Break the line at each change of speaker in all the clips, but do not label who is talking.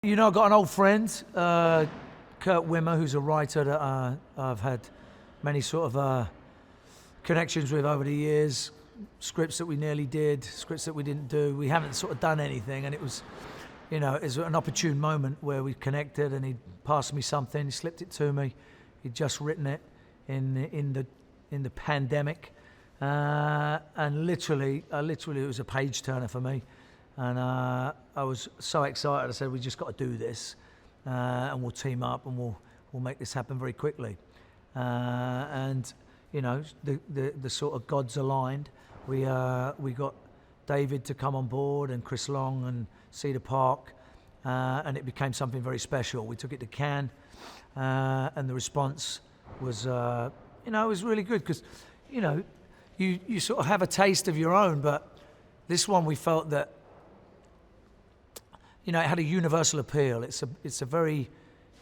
You know, I've got an old friend, Kurt Wimmer, who's a writer that I've had many sort of connections with over the years. Scripts that we nearly did, scripts that we didn't do. We haven't sort of done anything, and it was, you know, it was an opportune moment where we connected, and he passed me something. He slipped it to me. He'd just written it in the pandemic, and literally it was a page turner for me. And I was so excited. I said, "We just got to do this, and we'll team up, and we'll make this happen very quickly." And you know, the sort of gods aligned. We got David to come on board, and Chris Long and Cedar Park, and it became something very special. We took it to Cannes, and the response was, you know, it was really good because, you know, you sort of have a taste of your own, but this one we felt that, you know, it had a universal appeal. It's a very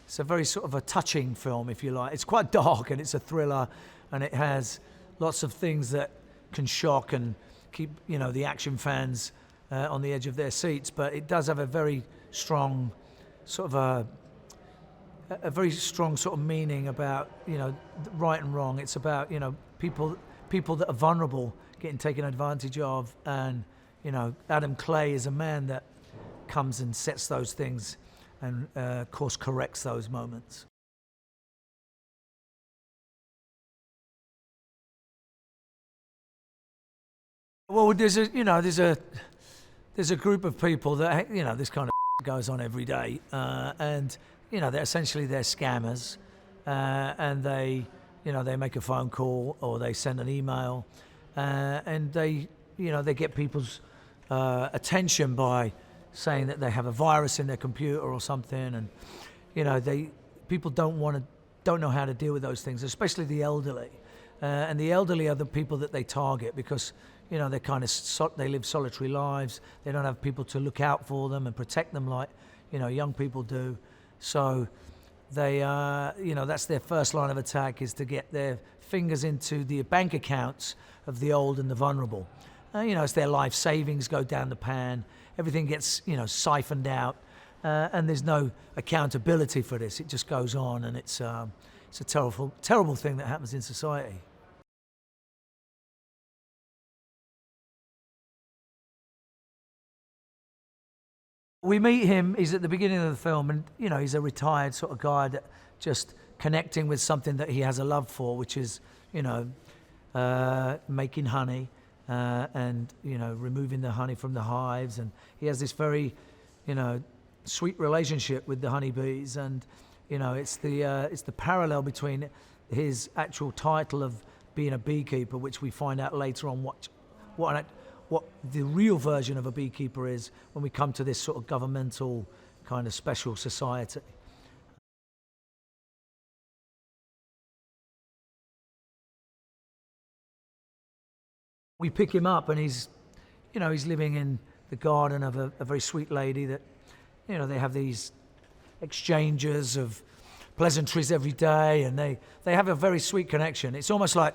sort of a touching film, if you like. It's quite dark, and it's a thriller, and it has lots of things that can shock and keep, you know, the action fans on the edge of their seats. But it does have a very strong sort of a very strong sort of meaning about, you know, right and wrong. It's about, you know, people that are vulnerable getting taken advantage of, and, you know, Adam Clay is a man that comes and sets those things and course corrects those moments. Well, there's a group of people that, you know, this kind of goes on every day, and, you know, they're scammers, and they, you know, they make a phone call or they send an email, and they, you know, they get people's attention by saying that they have a virus in their computer or something, and, you know, people don't know how to deal with those things, especially the elderly, and the elderly are the people that they target because, you know, they live solitary lives. They don't have people to look out for them and protect them like, you know, young people do. So they, you know, that's their first line of attack, is to get their fingers into the bank accounts of the old and the vulnerable. You know, it's their life savings go down the pan. Everything gets, you know, siphoned out, and there's no accountability for this. It just goes on, and it's a terrible thing that happens in society. We meet him, he's at the beginning of the film, and, you know, he's a retired sort of guy that just connecting with something that he has a love for, which is, you know, making honey, and, you know, removing the honey from the hives. And he has this very, you know, sweet relationship with the honeybees. And, you know, it's the parallel between his actual title of being a beekeeper, which we find out later on what the real version of a beekeeper is when we come to this sort of governmental kind of special society. We pick him up, and he's living in the garden of a very sweet lady that, you know, they have these exchanges of pleasantries every day, and they have a very sweet connection. It's almost like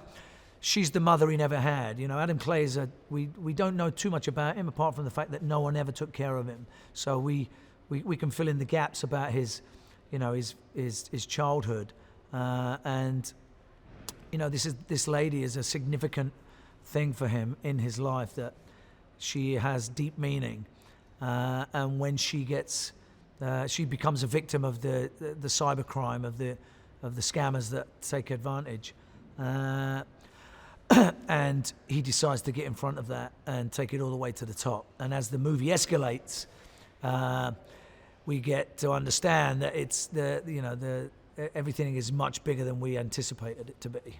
she's the mother he never had. You know, Adam Clay is we don't know too much about him apart from the fact that no one ever took care of him. So we can fill in the gaps about his, you know, his childhood, and, you know, this lady is a significant thing for him in his life, that she has deep meaning, and when she becomes a victim of the cybercrime of the scammers that take advantage. And he decides to get in front of that and take it all the way to the top. And as the movie escalates, we get to understand that it's everything is much bigger than we anticipated it to be.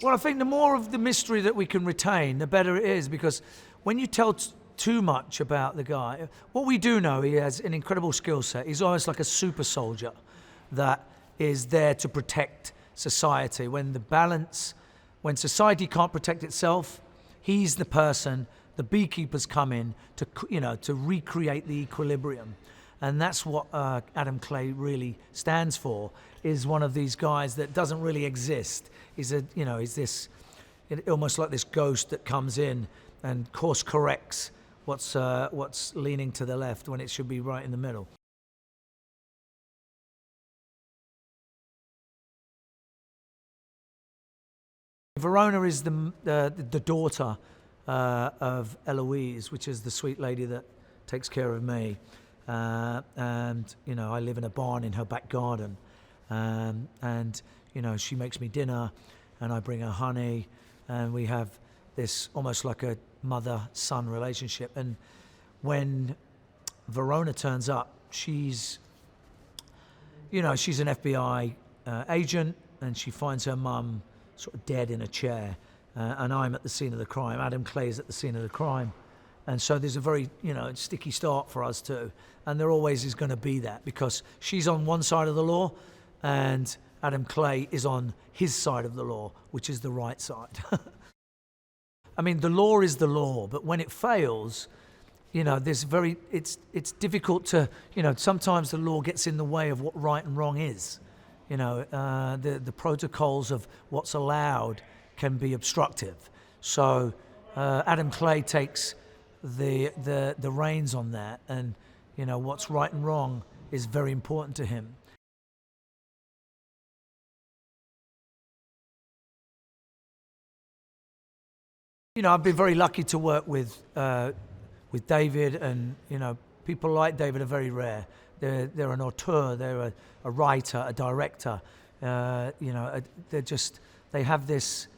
Well, I think the more of the mystery that we can retain, the better it is, because when you tell too much about the guy, what we do know, he has an incredible skill set. He's almost like a super soldier that is there to protect society. When society can't protect itself, he's the person. The beekeepers come in to recreate the equilibrium. And that's what Adam Clay really stands for, is one of these guys that doesn't really exist. He's this almost like this ghost that comes in and course corrects what's leaning to the left when it should be right in the middle. Verona is the daughter of Eloise, which is the sweet lady that takes care of me. And, you know, I live in a barn in her back garden. And, you know, she makes me dinner and I bring her honey. And we have this almost like a mother-son relationship. And when Verona turns up, she's an FBI agent, and she finds her mum sort of dead in a chair, and I'm at the scene of the crime. Adam Clay's at the scene of the crime, and so there's a very sticky start for us too. And there always is going to be that, because she's on one side of the law, and Adam Clay is on his side of the law, which is the right side. I mean, the law is the law, but when it fails, it's difficult to, sometimes the law gets in the way of what right and wrong is. The protocols of what's allowed can be obstructive. So Adam Clay takes the reins on that, and what's right and wrong is very important to him. I've been very lucky to work with David, and people like David are very rare. They're an auteur, they're a writer, a director. They have this,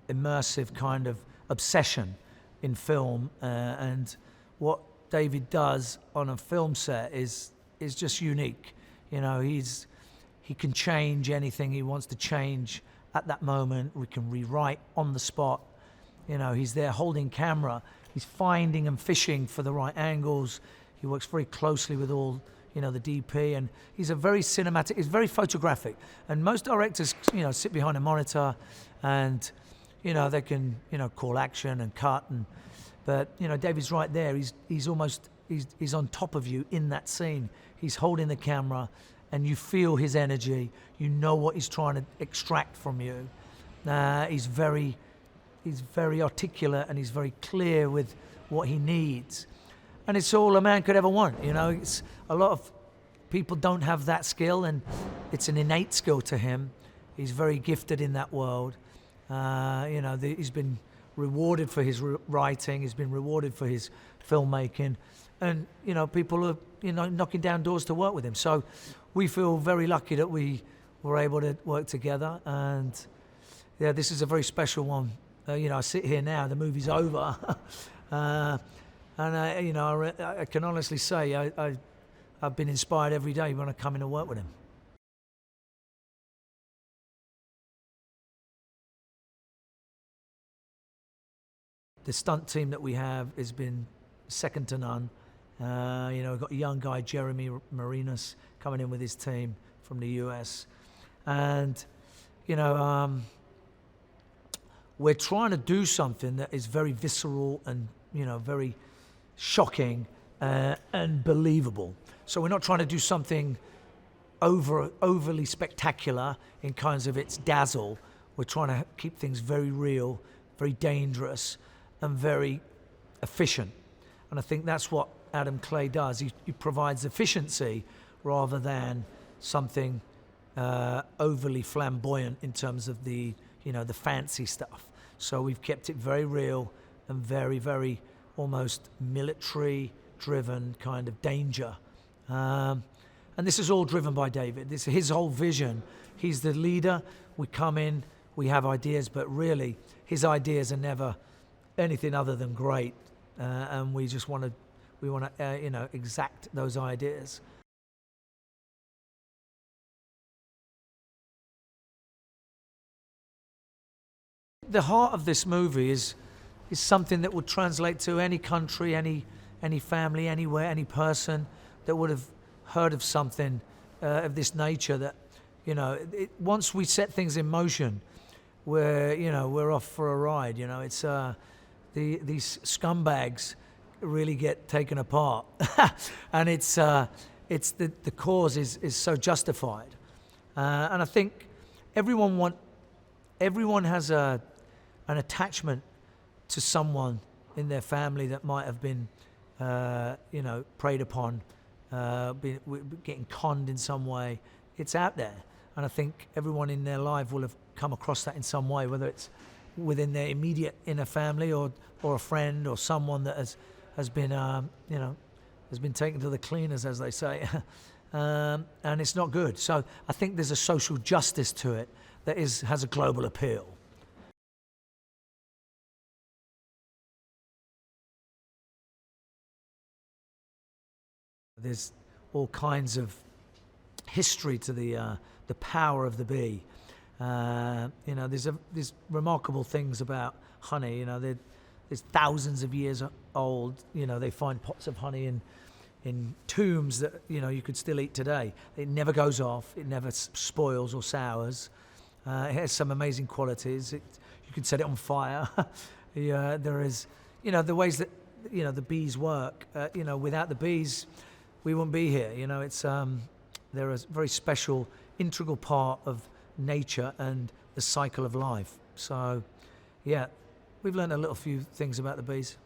immersive kind of obsession in film, and what David does on a film set is just unique. He can change anything he wants to change at that moment. We can rewrite on the spot. He's there holding camera. He's finding and fishing for the right angles. He works very closely with all, the DP, and he's a very cinematic, he's very photographic. And most directors, sit behind a monitor and, they can, call action and cut. But David's right there. He's on top of you in that scene. He's holding the camera, and you feel his energy. You know what he's trying to extract from you. He's very articulate, and he's very clear with what he needs. And it's all a man could ever want. It's a lot of people don't have that skill, and it's an innate skill to him. He's very gifted in that world. He's been rewarded for his writing. He's been rewarded for his filmmaking, and people are knocking down doors to work with him. So we feel very lucky that we were able to work together. And yeah, this is a very special one. I sit here now. The movie's over. And I can honestly say I've been inspired every day when I come in and work with him. The stunt team that we have has been second to none. We've got a young guy, Jeremy Marinas, coming in with his team from the US. And, we're trying to do something that is very visceral and, very shocking and believable. So we're not trying to do something overly spectacular in kinds of its dazzle. We're trying to keep things very real, very dangerous, and very efficient. And I think that's what Adam Clay does. He provides efficiency rather than something overly flamboyant in terms of the fancy stuff. So we've kept it very real and very, very almost military-driven kind of danger. And this is all driven by David. This is his whole vision. He's the leader. We come in, we have ideas, but really his ideas are never anything other than great. And we just want to exact those ideas. The heart of this movie is something that would translate to any country, any family, anywhere, any person that would have heard of something of this nature. That once we set things in motion, we're off for a ride. It's these scumbags really get taken apart, and it's the cause is so justified, and I think everyone everyone has an attachment to someone in their family that might have been, preyed upon, getting conned in some way. It's out there. And I think everyone in their life will have come across that in some way, whether it's within their immediate inner family or a friend or someone that has been, has been taken to the cleaners, as they say. And it's not good. So I think there's a social justice to it that has a global appeal. There's all kinds of history to the power of the bee. There's remarkable things about honey. There's thousands of years old. They find pots of honey in tombs that you could still eat today. It never goes off. It never spoils or sours. It has some amazing qualities. You could set it on fire. There is, the ways that the bees work. Without the bees, we wouldn't be here. They're a very special, integral part of nature and the cycle of life. So, yeah, we've learned a few things about the bees.